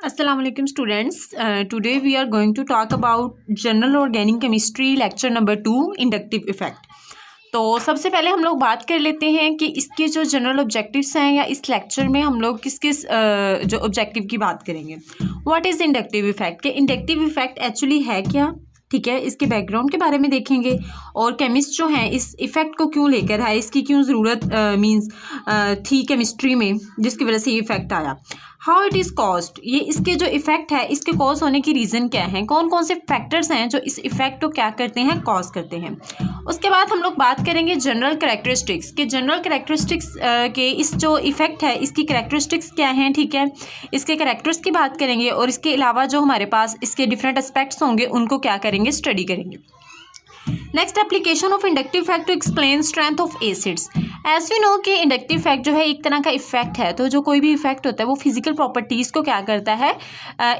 Assalamu alaikum students. Today we are going to talk about general organic chemistry lecture number 2 inductive effect. तो सबसे पहले हम लोग बात कर लेते हैं कि इसके जो जनरल ऑब्जेक्टिव्स हैं या इस लेक्चर में हम लोग किस किस जो ऑब्जेक्टिव की बात करेंगे. व्हाट इज़ इंडक्टिव इफेक्ट, कि इंडक्टिव इफेक्ट एक्चुअली है क्या, ठीक है, इसके बैकग्राउंड के बारे में देखेंगे और केमिस्ट जो हैं इस इफ़ेक्ट को क्यों लेकर आए, इसकी क्यों ज़रूरत मींस थी केमिस्ट्री में जिसकी वजह से ये इफ़ेक्ट आया. हाउ इट इज़ कॉज्ड, ये इसके जो इफ़ेक्ट है इसके कॉज होने की रीज़न क्या है, कौन कौन से फैक्टर्स हैं जो इस इफ़ेक्ट को क्या करते हैं, कॉज करते हैं. उसके बाद हम लोग बात करेंगे जनरल करैक्टरिस्टिक्स, के जनरल करैक्टरिस्टिक्स के इस जो इफ़ेक्ट है इसकी करैक्टरिस्टिक्स क्या हैं, ठीक है, इसके करैक्टर्स की बात करेंगे और इसके अलावा जो हमारे पास इसके डिफरेंट एस्पेक्ट्स होंगे उनको क्या करेंगे, स्टडी करेंगे. Next, application of inductive effect to explain strength of acids. As we know कि इंडक्टिव इफेक्ट जो है एक तरह का इफेक्ट है, तो जो कोई भी इफेक्ट होता है वो फिजिकल प्रॉपर्टीज़ को क्या करता है,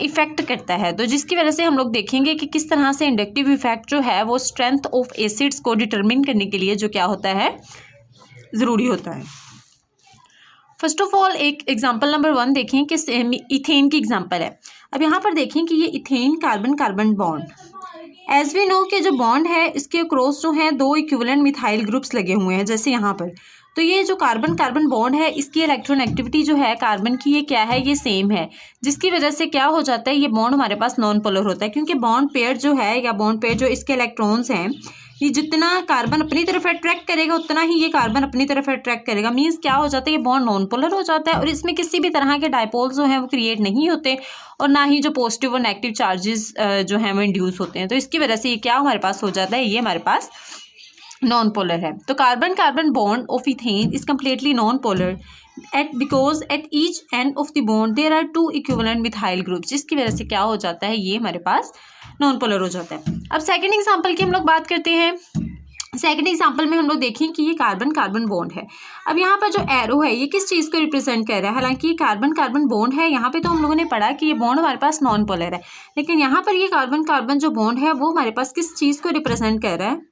इफेक्ट करता है. तो जिसकी वजह से हम लोग देखेंगे कि किस तरह से इंडक्टिव इफेक्ट जो है वो स्ट्रेंथ ऑफ एसिड्स को डिटरमिन करने के लिए जो क्या होता है, ज़रूरी होता है. फर्स्ट ऑफ ऑल एक एग्जाम्पल नंबर 1 देखें कि इथेन की एग्जाम्पल है. अब यहाँ पर देखें कि ये ethane carbon carbon bond, as we know कि जो बॉन्ड है इसके क्रॉस जो हैं 2 इक्विवेलेंट मिथाइल ग्रुप्स लगे हुए हैं जैसे यहाँ पर. तो ये जो कार्बन कार्बन बॉन्ड है इसकी इलेक्ट्रॉन एक्टिविटी जो है कार्बन की ये क्या है, ये सेम है, जिसकी वजह से क्या हो जाता है, ये बॉन्ड हमारे पास नॉन पोलर होता है, क्योंकि बॉन्ड पेयर जो है या बॉन्ड पेयर जो इसके इलेक्ट्रॉन्स हैं ये जितना कार्बन अपनी तरफ अट्रैक्ट करेगा उतना ही ये कार्बन अपनी तरफ अट्रैक्ट करेगा. मींस क्या हो जाता है, ये बॉन्ड नॉन पोलर हो जाता है और इसमें किसी भी तरह के डायपोल्स जो हैं वो क्रिएट नहीं होते और ना ही जो पॉजिटिव और नेगेटिव चार्जेस जो हैं वो इंड्यूस होते हैं. तो इसकी वजह से ये क्या हमारे पास हो जाता है, ये हमारे पास नॉन पोलर है. तो carbon carbon bond of ethane is completely non polar because at each end of the bond there are 2 equivalent methyl groups, जिसकी वजह से क्या हो जाता है, ये हमारे पास नॉन पोलर हो जाता है. अब सेकंड एग्जांपल की हम लोग बात करते हैं. सेकंड एग्जांपल में हम लोग देखें कि ये कार्बन कार्बन बॉन्ड है. अब यहाँ पर जो एरो है ये किस चीज़ को रिप्रेजेंट कर रहा है, हालांकि ये कार्बन कार्बन बॉन्ड है, यहाँ पे तो हम लोगों ने पढ़ा कि ये बॉन्ड हमारे पास नॉन पोलर है, लेकिन यहाँ पर ये कार्बन कार्बन जो बॉन्ड है वो हमारे पास किस चीज़ को रिप्रेजेंट कर रहा है.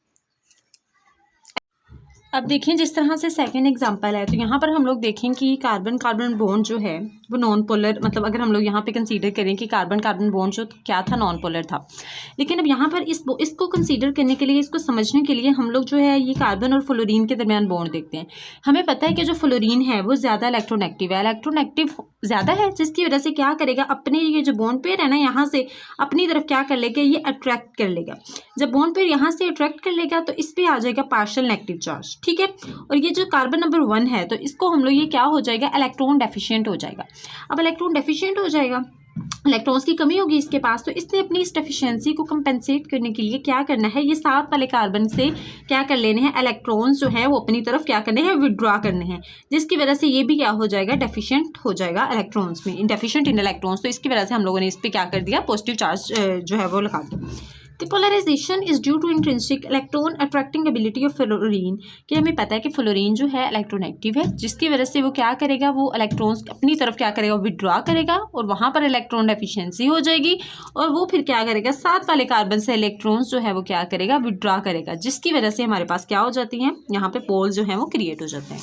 अब देखें जिस तरह से सेकंड एग्जांपल है, तो यहाँ पर हम लोग देखें कि कार्बन कार्बन बॉन्ड जो है वो नॉन पोलर, मतलब अगर हम लोग यहाँ पे कंसीडर करें कि कार्बन कार्बन बॉन्ड जो क्या था, नॉन पोलर था. लेकिन अब यहाँ पर इसको कंसीडर करने के लिए, इसको समझने के लिए हम लोग जो है ये कार्बन और फ्लोरीन के दरमियान बॉन्ड देखते हैं. हमें पता है कि जो फ्लोरीन है वो ज़्यादा इलेक्ट्रोनेगेटिव है, इलेक्ट्रोनेगेटिव ज़्यादा है, जिसकी वजह से क्या करेगा, अपने ये जो बॉन्ड पेयर है ना यहाँ से अपनी तरफ क्या कर लेगा, ये अट्रैक्ट कर लेगा. जब बॉन्ड पेयर यहाँ से अट्रैक्ट कर लेगा तो इस पर आ जाएगा पार्शियल नेगेटिव चार्ज, ठीक है. और ये जो कार्बन नंबर 1 है तो इसको हम लोग ये क्या हो जाएगा, इलेक्ट्रॉन डेफिशिएंट हो जाएगा. अब इलेक्ट्रॉन डेफिशिएंट हो जाएगा, इलेक्ट्रॉन्स की कमी होगी इसके पास, तो इसने अपनी इस डेफिशिएंसी को कंपेंसेट करने के लिए क्या करना है, ये साथ वाले कार्बन से क्या कर लेने हैं, इलेक्ट्रॉन्स जो है वो अपनी तरफ क्या करने हैं, विड्रॉ करने हैं, जिसकी वजह से ये भी क्या हो जाएगा, डेफिशिएंट हो जाएगा इलेक्ट्रॉन्स में, डेफिशिएंट इन इलेक्ट्रॉन्स. तो इसकी वजह से हम लोगों ने इस पर क्या कर दिया, पॉजिटिव चार्ज जो है वो लगा दिया. The polarization is due to intrinsic electron attracting ability of fluorine, कि हमें पता है कि फ्लोरीन जो है इलेक्ट्रोनेगेटिव है, जिसकी वजह से वो क्या करेगा, वो इलेक्ट्रॉन्स अपनी तरफ क्या करेगा, विड्रॉ करेगा और वहाँ पर इलेक्ट्रॉन डेफिशिएंसी हो जाएगी और वो फिर क्या करेगा, साथ वाले कार्बन से इलेक्ट्रॉन्स जो है वो क्या करेगा, विड्रॉ करेगा, जिसकी वजह से हमारे पास क्या हो जाती हैं, यहाँ पे पोल्स जो हैं वो क्रिएट हो जाते हैं.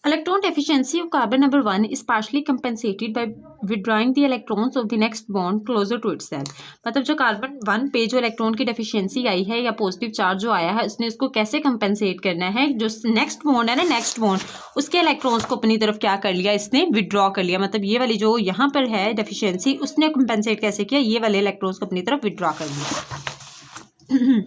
Electron deficiency of carbon number 1 is partially compensated by withdrawing the electrons of the next bond closer to itself. मतलब जो कार्बन 1 पे जो इलेक्ट्रॉन की डेफिशिएंसी आई है या पॉजिटिव चार्ज जो आया है उसने उसको कैसे कंपेंसेट करना है, जो नेक्स्ट बॉन्ड है ना, नेक्स्ट बॉन्ड उसके इलेक्ट्रॉन्स को अपनी तरफ क्या कर लिया, इसने विड्रॉ कर लिया. मतलब ये वाली जो यहाँ पर है डेफिशिएंसी उसने कंपेंसेट कैसे किया, ये वाले इलेक्ट्रॉन्स को अपनी तरफ विड्रॉ कर लिया.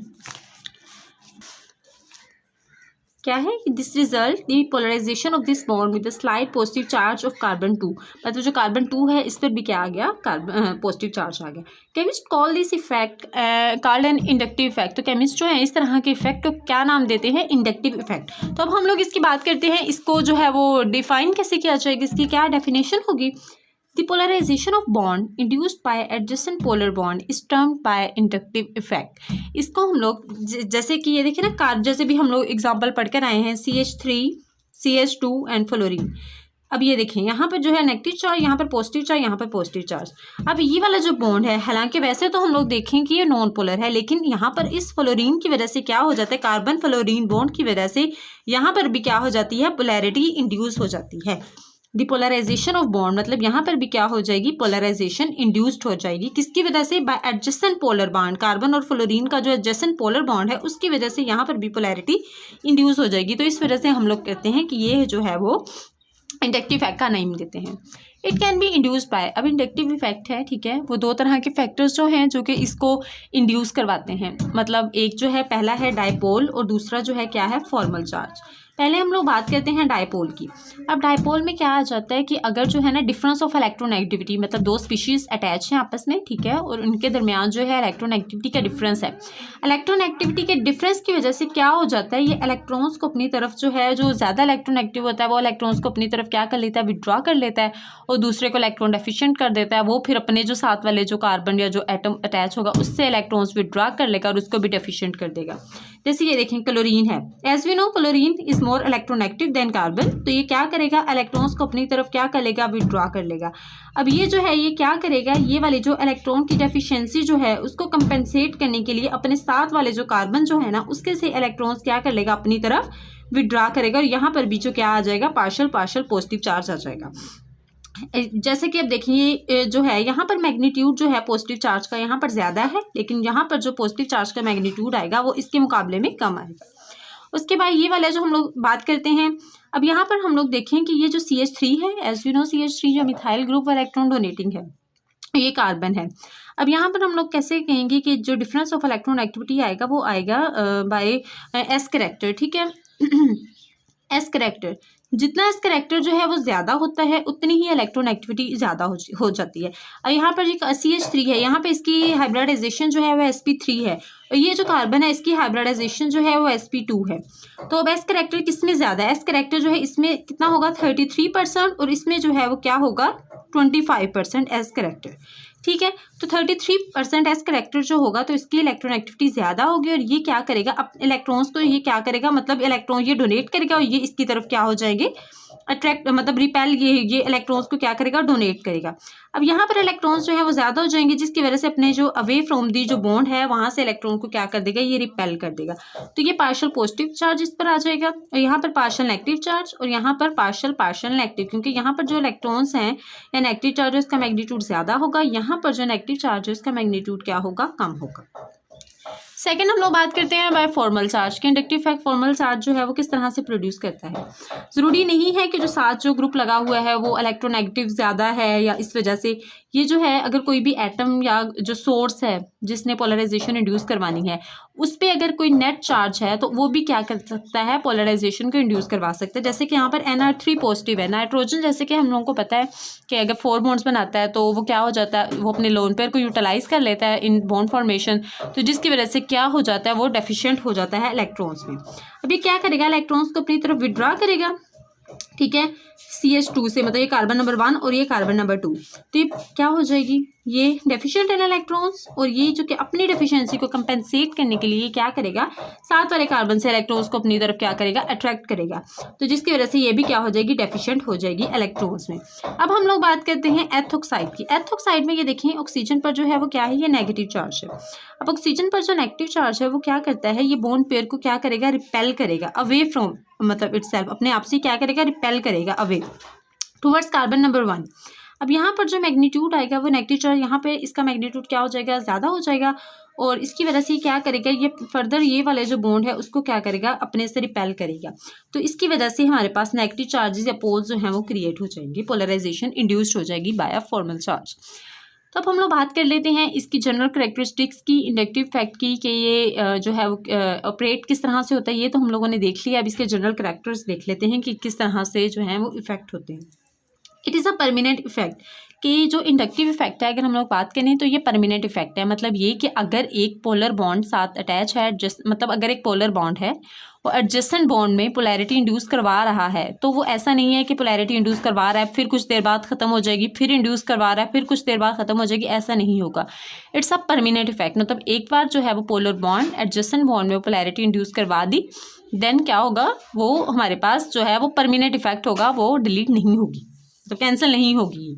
क्या है, this result the polarisation of this bond with the slight positive charge of carbon 2. मतलब जो कार्बन 2 है इस पर भी क्या आ गया, कार्बन पॉजिटिव चार्ज आ गया. Chemist call this effect called an inductive effect. तो केमिस्ट जो है इस तरह के इफेक्ट को क्या नाम देते हैं, इंडक्टिव इफेक्ट. तो अब हम लोग इसकी बात करते हैं, इसको जो है वो डिफाइन कैसे किया जाएगा, इसकी क्या डेफिनेशन होगी. The polarization of bond induced by adjacent polar bond is termed by inductive effect. इसको हम लोग जैसे कि ये देखिए ना, जैसे भी हम लोग एग्जांपल पढ़कर आए हैं CH3, CH2 एंड फ्लोरीन. अब ये देखें यहाँ पर जो है नेगेटिव चार्ज, यहाँ पर पॉजिटिव चार्ज, यहाँ पर पॉजिटिव चार्ज। अब ये वाला जो बॉन्ड है, हालांकि वैसे तो हम लोग देखें कि ये नॉन पोलर है, लेकिन यहाँ पर इस फ्लोरीन की वजह से क्या हो जाता है, कार्बन फ्लोरीन बॉन्ड की वजह से यहाँ पर भी क्या हो जाती है, पोलैरिटी इंड्यूस हो जाती है। डिपोलराइजेशन ऑफ बॉन्ड, मतलब यहाँ पर भी क्या हो जाएगी, पोलराइजेशन इंड्यूस्ड हो जाएगी। किसकी वजह से, by adjacent polar bond, carbon और फ्लोरीन का जो एडजेसेंट पोलर बॉन्ड है उसकी वजह से यहाँ पर भी पोलैरिटी इंड्यूस हो जाएगी। तो इस वजह से हम लोग कहते हैं कि ये जो है वो इंडक्टिव इफेक्ट का नाम देते हैं। It can be induced by, अब इंडक्टिव इफेक्ट है, ठीक है, वो दो तरह के फैक्टर्स जो हैं जो कि इसको इंड्यूस करवाते हैं। मतलब एक जो है, पहला है डायपोल और दूसरा जो है क्या है, फॉर्मल चार्ज। पहले हम लोग बात करते हैं डायपोल की। अब डायपोल में क्या आ जाता है कि अगर जो है ना डिफरेंस ऑफ इलेक्ट्रोनेगेटिविटी, मतलब दो स्पीशीज अटैच हैं आपस में, ठीक है, और उनके दरमियान जो है इलेक्ट्रोनेगेटिविटी का डिफरेंस है। इलेक्ट्रोनेगेटिविटी के डिफरेंस की वजह से क्या हो जाता है, ये इलेक्ट्रॉन्स को अपनी तरफ जो है, जो ज़्यादा इलेक्ट्रोनेगेटिव होता है वो इलेक्ट्रॉन्स को अपनी तरफ क्या कर लेता है, विड्रॉ कर लेता है, और दूसरे को इलेक्ट्रॉन डेफिशिएंट कर देता है। वो फिर अपने जो साथ वाले जो कार्बन या जो एटम अटैच होगा उससे इलेक्ट्रॉन्स विड्रॉ कर लेगा और उसको भी डेफिशिएंट कर देगा। जैसे ये देखें क्लोरीन है, as we know chlorine is more electronegative than carbon, तो ये क्या करेगा, इलेक्ट्रॉन्स को अपनी तरफ क्या कर लेगा, विड्रॉ कर लेगा। अब ये जो है ये क्या करेगा, ये वाली जो इलेक्ट्रॉन की डेफिशिएंसी जो है उसको कंपेंसेट करने के लिए अपने साथ वाले जो कार्बन जो है ना उसके से इलेक्ट्रॉन्स क्या कर लेगा, अपनी तरफ विड्रॉ करेगा, और यहाँ पर भी जो क्या आ जाएगा, पार्शियल पॉजिटिव चार्ज आ जाएगा। जैसे कि अब देखिए जो है यहाँ पर मैग्नीट्यूड जो है पॉजिटिव चार्ज का यहाँ पर ज़्यादा है, लेकिन यहाँ पर जो पॉजिटिव चार्ज का मैग्नीट्यूड आएगा वो इसके मुकाबले में कम आएगा। उसके बाद ये वाला जो हम लोग बात करते हैं, अब यहाँ पर हम लोग देखें कि ये जो CH3 है, एज यू नो CH3 जो मिथाइल ग्रुप इलेक्ट्रॉन डोनेटिंग है, ये कार्बन है। अब यहाँ पर हम लोग कैसे कहेंगे कि जो डिफरेंस ऑफ इलेक्ट्रॉन एक्टिविटी आएगा वो आएगा बाय एस कैरेक्टर, ठीक है। एस कैरेक्टर, जितना एस कैरेक्टर जो है वो ज़्यादा होता है उतनी ही इलेक्ट्रॉन एक्टिविटी ज़्यादा हो जाती है। और यहाँ पर जो CH3 है, यहाँ पे इसकी हाइब्रिडाइजेशन जो है वो sp3 है, और ये जो कार्बन है इसकी हाइब्रिडाइजेशन जो है वो sp2 है। तो अब एस कैरेक्टर किस में ज़्यादा है, एस कैरेक्टर जो है इसमें कितना होगा, 33%, और इसमें जो है वो क्या होगा, 25% एस कैरेक्टर, ठीक है। तो 33% एस कैरेक्टर जो होगा तो इसकी इलेक्ट्रॉन एक्टिविटी ज़्यादा होगी, और ये क्या करेगा, अब इलेक्ट्रॉन्स को ये क्या करेगा, मतलब इलेक्ट्रॉन ये डोनेट करेगा और ये इसकी तरफ क्या हो जाएंगे, अट्रैक्ट, मतलब रिपेल, ये इलेक्ट्रॉन्स को क्या करेगा, डोनेट करेगा। अब यहाँ पर इलेक्ट्रॉन्स जो है वो ज़्यादा हो जाएंगे, जिसकी वजह से अपने जो अवे फ्रॉम दी जो बॉन्ड है वहाँ से इलेक्ट्रॉन को क्या कर देगा, ये रिपेल कर देगा। तो ये पार्शियल पॉजिटिव चार्ज इस पर आ जाएगा, और यहाँ पर पार्शियल नेगेटिव चार्ज, और यहाँ पर पार्शियल नेगेटिव, क्योंकि यहाँ पर जो इलेक्ट्रॉन्स हैं या नेगेटिव चार्ज है उसका मैग्नीट्यूड ज़्यादा होगा, यहाँ पर जो नेगेटिव चार्ज है उसका मैग्नीट्यूड क्या होगा, कम होगा। सेकेंड हम लोग बात करते हैं बाय फॉर्मल चार्ज के। इंडक्टिव इफेक्ट फॉर्मल चार्ज जो है वो किस तरह से प्रोड्यूस करता है। ज़रूरी नहीं है कि जो साथ जो ग्रुप लगा हुआ है वो इलेक्ट्रोनेगेटिव ज़्यादा है, या इस वजह से ये जो है अगर कोई भी एटम या जो सोर्स है जिसने पोलराइजेशन इंड्यूस करवानी है उस पर अगर कोई नेट चार्ज है तो वो भी क्या कर सकता है, पोलराइजेशन को इंड्यूस करवा सकता है। जैसे कि यहाँ पर NR3 पॉजिटिव है, नाइट्रोजन जैसे कि हम लोगों को पता है कि अगर 4 बॉन्ड्स बनाता है तो वो क्या हो जाता है, वो अपने लोन पेयर को यूटिलाइज कर लेता है इन बॉन्ड फॉर्मेशन, तो जिसकी वजह से क्या हो जाता है, वो डेफिशिएंट हो जाता है इलेक्ट्रॉन्स में। अब ये क्या करेगा, इलेक्ट्रॉन्स को अपनी तरफ विड्रॉ करेगा, ठीक है, CH2 से, मतलब ये कार्बन नंबर 1 और ये कार्बन नंबर 2, तो ये क्या हो जाएगी, ये डेफिशिएंट है इलेक्ट्रॉन्स, और ये जो कि अपनी डेफिशिएंसी को कंपेंसेट करने के लिए क्या करेगा, साथ वाले कार्बन से इलेक्ट्रॉन्स को अपनी तरफ क्या करेगा, अट्रैक्ट करेगा, तो जिसकी वजह से ये भी क्या हो जाएगी, डेफिशिएंट हो जाएगी इलेक्ट्रॉन्स में। अब हम लोग बात करते हैं एथोक्साइड की। एथोक्साइड में ये देखें ऑक्सीजन पर जो है वो क्या है, ये नेगेटिव चार्ज है। अब ऑक्सीजन पर जो नेगेटिव चार्ज है वो क्या करता है, ये बॉन्ड पेयर को क्या करेगा, रिपेल करेगा अवे फ्रॉम, मतलब इटसेल्फ, अपने आप से क्या करेगा, रिपेल करेगा अवे टुवर्ड्स कार्बन नंबर 1। अब यहाँ पर जो मैग्नीट्यूड आएगा वो नेगेटिव चार्ज, यहाँ पे इसका मैग्नीट्यूड क्या हो जाएगा, ज़्यादा हो जाएगा, और इसकी वजह से क्या करेगा, ये फर्दर ये वाले जो बॉन्ड है उसको क्या करेगा, अपने से रिपेल करेगा। तो इसकी वजह से हमारे पास नेगेटिव चार्जेस या पोल्स जो हैं वो क्रिएट हो जाएंगे, पोलराइजेशन इंड्यूस्ड हो जाएगी बाय अ फॉर्मल चार्ज। तो अब हम लोग बात कर लेते हैं इसकी जनरल करैक्टरिस्टिक्स की, इंडक्टिव इफेक्ट की, कि ये जो है वो ऑपरेट किस तरह से होता है, ये तो हम लोगों ने देख लिया। अब इसके जनरल करैक्टर्स देख लेते हैं कि किस तरह से जो है वो इफेक्ट होते हैं। It is a permanent effect, कि जो इंडक्टिव इफेक्ट है अगर हम लोग बात करें तो ये परमानेंट इफेक्ट है। मतलब ये कि अगर एक पोलर बॉन्ड साथ अटैच है, मतलब अगर एक पोलर बॉन्ड है वो एडजेसेंट बॉन्ड में पोलैरिटी इंड्यूस करवा रहा है, तो वो ऐसा नहीं है कि पोलैरिटी इंड्यूस करवा रहा है फिर कुछ देर बाद ख़त्म हो जाएगी, फिर इंड्यूस करवा रहा है फिर कुछ देर बाद ख़त्म हो जाएगी, ऐसा नहीं होगा। इट्स अ परमानेंट इफेक्ट, मतलब एक बार जो है वो पोलर बॉन्ड एडजेसेंट बॉन्ड में पोलैरिटी इंड्यूस करवा दी देन क्या होगा, वो हमारे पास जो है वो परमानेंट इफेक्ट होगा, वो डिलीट नहीं होगी, तो कैंसिल नहीं होगी।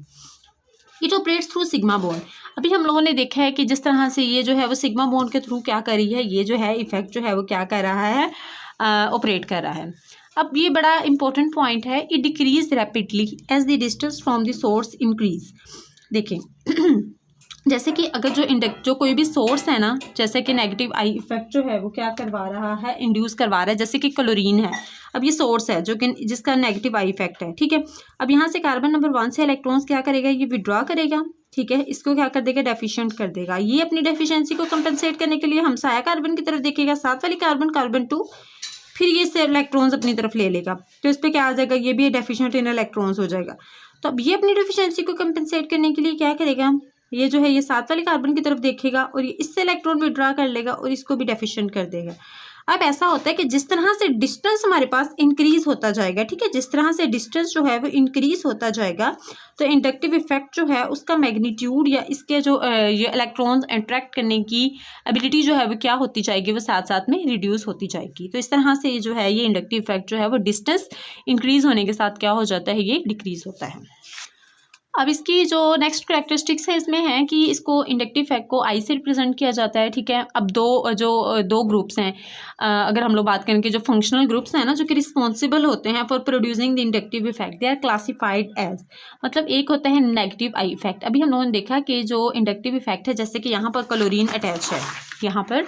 It operates through sigma bond. अभी हम लोगों ने देखा है कि जिस तरह से ये जो है वो सिग्मा बॉन्ड के थ्रू क्या कर रही है, ये जो है इफेक्ट जो है वो क्या कर रहा है, ऑपरेट कर रहा है। अब ये बड़ा इंपॉर्टेंट पॉइंट है, it decrease rapidly as the distance from the source increase. देखें जैसे कि अगर जो कोई भी सोर्स है ना, जैसे कि नेगेटिव आई इफेक्ट जो है वो क्या करवा रहा है, इंड्यूस करवा रहा है। जैसे कि क्लोरीन है, अब ये सोर्स है जो कि जिसका नेगेटिव आई इफेक्ट है, ठीक है। अब यहाँ से कार्बन नंबर 1 से इलेक्ट्रॉन्स क्या करेगा, ये विड्रॉ करेगा, ठीक है, इसको क्या कर देगा, डेफिशिएंट कर देगा। ये अपनी डेफिशिएंसी को कंपनसेट करने के लिए हमसाया कार्बन की तरफ देखेगा, साथ वाली कार्बन 2, फिर ये से इलेक्ट्रॉन्स अपनी तरफ ले लेगा, तो इस पर क्या आ जाएगा, ये भी डेफिशिएंट इन इलेक्ट्रॉन्स हो जाएगा। तो अब ये अपनी डेफिशिएंसी को कंपनसेट करने के लिए क्या करेगा, ये जो है ये साथ वाली कार्बन की तरफ देखेगा और ये इससे इलेक्ट्रॉन विड्रॉ कर लेगा और इसको भी डेफिशिएंट कर देगा। अब ऐसा होता है कि जिस तरह से डिस्टेंस हमारे पास इंक्रीज होता जाएगा, ठीक है, जिस तरह से डिस्टेंस जो है वो इंक्रीज होता जाएगा, तो इंडक्टिव इफेक्ट जो है उसका मैग्नीट्यूड या इसके जो ये इलेक्ट्रॉन्स इंटरेक्ट करने की एबिलिटी जो है वो क्या होती जाएगी, वो साथ साथ में रिड्यूस होती जाएगी। तो इस तरह से जो है ये इंडक्टिव इफेक्ट जो है वो डिस्टेंस इंक्रीज होने के साथ क्या हो जाता है, ये डिक्रीज होता है। अब इसकी जो नेक्स्ट कैरेक्टरिस्टिक्स है इसमें है कि इसको इंडक्टिव इफेक्ट को आई से रिप्रेजेंट किया जाता है, ठीक है। अब दो ग्रुप्स हैं, अगर हम लोग बात करें कि जो फंक्शनल ग्रुप्स हैं ना, जो कि रिस्पॉन्सिबल होते हैं for producing the inductive effect, they are classified as, मतलब एक होता है नेगेटिव आई इफेक्ट। अभी हम लोगों ने देखा कि जो इंडक्टिव इफेक्ट है, जैसे कि यहाँ पर क्लोरीन अटैच है, यहाँ पर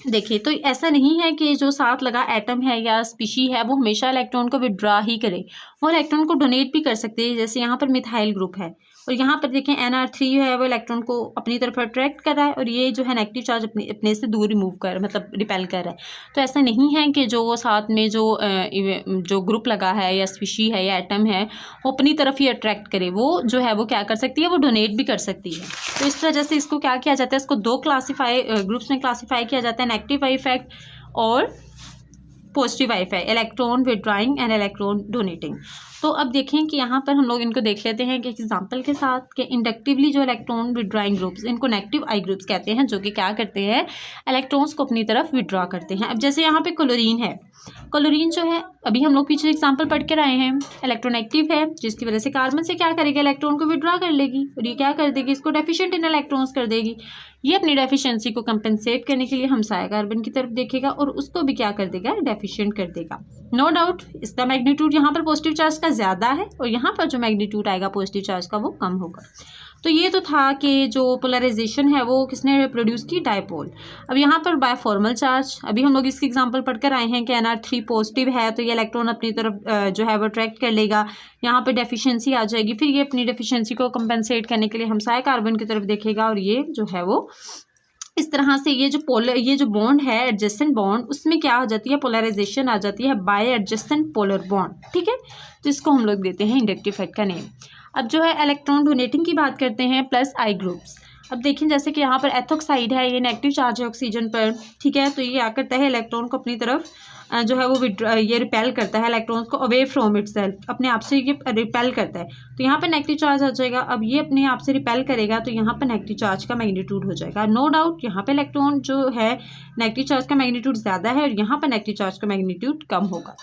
देखिए, तो ऐसा नहीं है कि जो साथ लगा एटम है या स्पीशी है वो हमेशा इलेक्ट्रॉन को विड्रॉ ही करे, वो इलेक्ट्रॉन को डोनेट भी कर सकते हैं। जैसे यहाँ पर मिथाइल ग्रुप है और यहाँ पर देखें NR3 है, वो इलेक्ट्रॉन को अपनी तरफ अट्रैक्ट कर रहा है और ये जो है नेगेटिव चार्ज अपने से दूर रिमूव कर, मतलब रिपेल कर रहा है। तो ऐसा नहीं है कि जो साथ में जो ग्रुप लगा है या स्पीशी है या एटम है वो अपनी तरफ ही अट्रैक्ट करे, वो जो है वो क्या कर सकती है, वो डोनेट भी कर सकती है। तो इस वजह से इसको क्या किया जाता है, इसको दो ग्रुप्स में क्लासीफाई किया जाता है, नेगेटिव आई इफेक्ट और positive I effect, electron withdrawing and electron donating. तो अब देखें कि यहाँ पर हम लोग इनको देख लेते हैं कि एग्जांपल के साथ कि इंडक्टिवली जो इलेक्ट्रॉन विड्रॉइंग ग्रुप्स, इनको नेगेटिव आई ग्रुप्स कहते हैं, जो कि क्या करते हैं, इलेक्ट्रॉन्स को अपनी तरफ विड्रॉ करते हैं। अब जैसे यहाँ पे क्लोरीन है, क्लोरीन जो है अभी हम लोग पीछे एग्जांपल पढ़ कर आए हैं, इलेक्ट्रोनेगेटिव है, जिसकी वजह से कार्बन से क्या करेगा, इलेक्ट्रॉन को विड्रॉ कर लेगी और ये क्या कर देगी, इसको डेफिशिएंट इन इलेक्ट्रॉन्स कर देगी। ये अपनी डेफिशिएंसी को कंपनसेट करने के लिए हमसाया कार्बन की तरफ देखेगा और उसको भी क्या कर देगा, डेफिशिएंट कर देगा। नो डाउट इसका मैग्नीट्यूड यहाँ पर पॉजिटिव चार्ज का ज़्यादा है और यहाँ पर जो मैग्नीट्यूड आएगा पॉजिटिव चार्ज का वो कम होगा। तो ये तो था कि जो पोलराइजेशन है वो किसने प्रोड्यूस की, डायपोल। अब यहाँ पर बायफॉर्मल चार्ज, अभी हम लोग इसकी एग्जांपल पढ़कर आए हैं कि NR3 पॉजिटिव है तो ये इलेक्ट्रॉन अपनी तरफ जो है वो अट्रैक्ट कर लेगा, यहाँ पे डेफिशिएंसी आ जाएगी, फिर ये अपनी डेफिशिएंसी को कंपनसेट करने के लिए हमसाया कार्बन की तरफ देखेगा और ये जो है वो इस तरह से ये जो बॉन्ड है एडजेसेंट बॉन्ड, उसमें क्या हो जाती है, पोलराइजेशन आ जाती है बाय एडजेसेंट पोलर बॉन्ड, ठीक है। तो इसको हम लोग देते हैं इंडक्टिव इफेक्ट का नेम। अब जो है इलेक्ट्रॉन डोनेटिंग की बात करते हैं, प्लस आई ग्रुप्स। अब देखें जैसे कि यहाँ पर एथोक्साइड है, ये नेगेटिव चार्ज है ऑक्सीजन पर, ठीक है। तो ये क्या करता है, इलेक्ट्रॉन को अपनी तरफ जो है वो ये रिपेल करता है, इलेक्ट्रॉन्स को अवे फ्रॉम इटसेल्फ, अपने आप से ये रिपेल करता है। तो यहाँ पर नेगेटिव चार्ज आ जाएगा, अब ये अपने आप से रिपेल करेगा तो यहाँ पर नेगेटिव चार्ज का मैग्नीट्यूड हो जाएगा। नो डाउट यहाँ पे इलेक्ट्रॉन जो है नेगेटिव चार्ज का मैग्नीट्यूड ज़्यादा है और यहाँ पर नेगेटिव चार्ज का मैग्नीट्यूड कम होगा।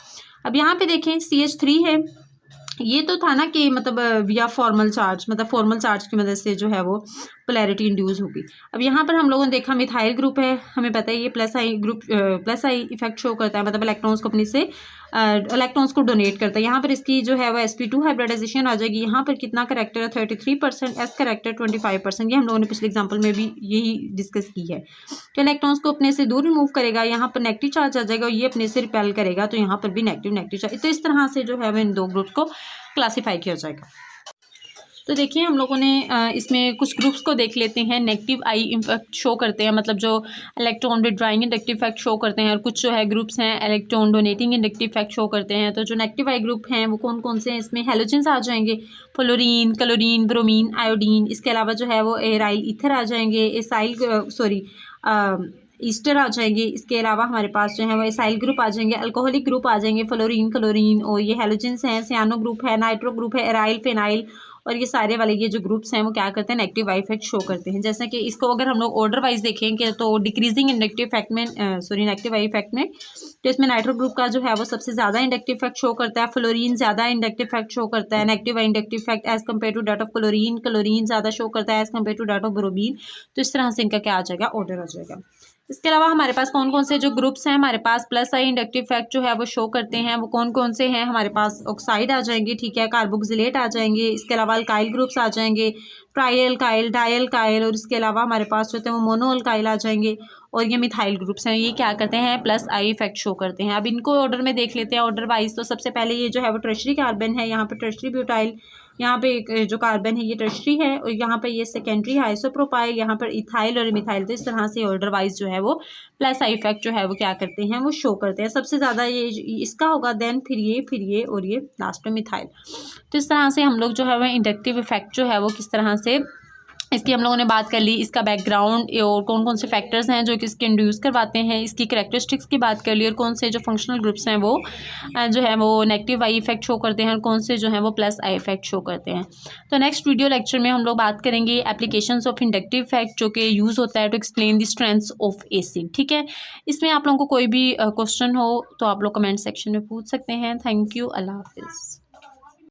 अब यहाँ पे देखें CH3 है, ये तो था ना कि मतलब विया फॉर्मल चार्ज, मतलब फॉर्मल चार्ज की मदद से जो है वो पोलैरिटी इंड्यूस होगी। अब यहाँ पर हम लोगों ने देखा मिथाइल ग्रुप है, हमें पता है ये प्लस आई इफेक्ट शो करता है, मतलब इलेक्ट्रॉन्स को अपने से इलेक्ट्रॉन्स को डोनेट करता है। यहाँ पर इसकी जो है वो sp2 हाइब्रिडाइजेशन आ जाएगी। यहाँ पर कितना करेक्टर है, 33%, एस करेक्टर 25%। ये हम लोगों ने पिछले एग्जाम्पल में भी यही डिस्कस की है। तो इलेक्ट्रॉन्स को अपने से दूर रिमूव करेगा, यहाँ पर नेगेटिव चार्ज आ जाएगा और ये अपने से रिपेल करेगा, तो यहाँ पर भी नेगेटिव चार्ज। तो इस तरह से जो है वो इन दो ग्रुप्स को क्लासीफाई किया जाएगा। तो देखिए हम लोगों ने इसमें कुछ ग्रुप्स को देख लेते हैं, नेगेटिव आई इफेक्ट शो करते हैं, मतलब जो electron withdrawing inductive effect show करते हैं, और कुछ जो है ग्रुप्स हैं electron donating inductive effect show करते हैं। तो जो नेगेटिव आई ग्रुप हैं वो कौन कौन से हैं, इसमें हेलोजेंस आ जाएंगे, फ्लोरीन, क्लोरीन, ब्रोमीन, आयोडीन। इसके अलावा जो है वो एराइल ईथर आ जाएंगे, ईस्टर आ जाएंगे। इसके अलावा हमारे पास जो है वो एसाइल ग्रुप आ जाएंगे, अल्कोहलिक ग्रुप आ जाएंगे, फ्लोरीन, क्लोरीन, और ये हेलोजेंस हैं, सियानो ग्रुप है, नाइट्रो ग्रुप है, एराइल, फेनाइल और ये सारे वाले ये जो ग्रुप्स हैं वो क्या करते हैं, नेगेटिव वाई इफेक्ट शो करते हैं। जैसे कि इसको अगर हम लोग ऑर्डर वाइज देखेंगे तो डिक्रीजिंग इंडक्टिव इफेक्ट में नेगेटिव वाई इफेक्ट में, तो इसमें नाइट्रो ग्रुप का जो है वो सबसे ज़्यादा इंडक्टिव इफेक्ट शो करता है, फ्लोरीन ज़्यादा इंडक्टिव इफेक्ट शो करता है, negative inductive effect as compare to that of chlorine, chlorine ज़्यादा शो करता है as compare to that of bromine. तो इस तरह से इनका क्या आ जाएगा, ऑर्डर आ जाएगा। इसके अलावा हमारे पास कौन कौन से जो ग्रुप्स हैं, हमारे पास प्लस आई इंडक्टिव इफेक्ट जो है वो शो करते हैं, वो कौन कौन से हैं, हमारे पास ऑक्साइड आ जाएंगे, ठीक है, कार्बोक्सिलेट आ जाएंगे, इसके अलावा अल्काइल ग्रुप्स आ जाएंगे, ट्राई अल्काइल, डाई अल्काइल, और इसके अलावा हमारे पास जो होते हैं वो मोनो अल्काइल आ जाएंगे, और ये मिथाइल ग्रुप्स हैं, ये क्या करते हैं, प्लस आई इफेक्ट शो करते हैं। अब इनको ऑर्डर में देख लेते हैं, ऑर्डर वाइज। तो सबसे पहले ये जो है वो टर्शरी कार्बन है, यहाँ पे टर्शरी ब्यूटाइल, यहाँ पे एक जो कार्बन है ये टर्शरी है, और यहाँ पे ये सेकेंडरी है आइसोप्रोपाइल, यहाँ पर इथाइल और मिथाइल। तो इस तरह से ऑर्डर वाइज जो है वो प्लस आई इफेक्ट जो है वो क्या करते हैं, वो शो करते हैं। सबसे ज़्यादा ये इसका होगा, देन फिर ये और ये लास्ट में मिथाइल। तो इस तरह से हम लोग जो है वो इंडक्टिव इफेक्ट जो है वो किस तरह से, इसकी हम लोगों ने बात कर ली, इसका बैकग्राउंड और कौन कौन से फैक्टर्स हैं जो कि इसके इंड्यूस करवाते हैं, इसकी कैरेक्टरिस्टिक्स की बात कर ली, और कौन से जो फंक्शनल ग्रुप्स हैं वो जो है वो नेगेटिव आई इफेक्ट शो करते हैं, और कौन से जो हैं वो प्लस आई इफेक्ट शो करते हैं। तो नेक्स्ट वीडियो लेक्चर में हम लोग बात करेंगे एप्लीकेशंस ऑफ इंडक्टिव इफेक्ट, जो कि यूज़ होता है to explain the strengths of acid, ठीक है। इसमें आप लोगों को कोई भी क्वेश्चन हो तो आप लोग कमेंट सेक्शन में पूछ सकते हैं। थैंक यू, अल्लाह हाफिज़।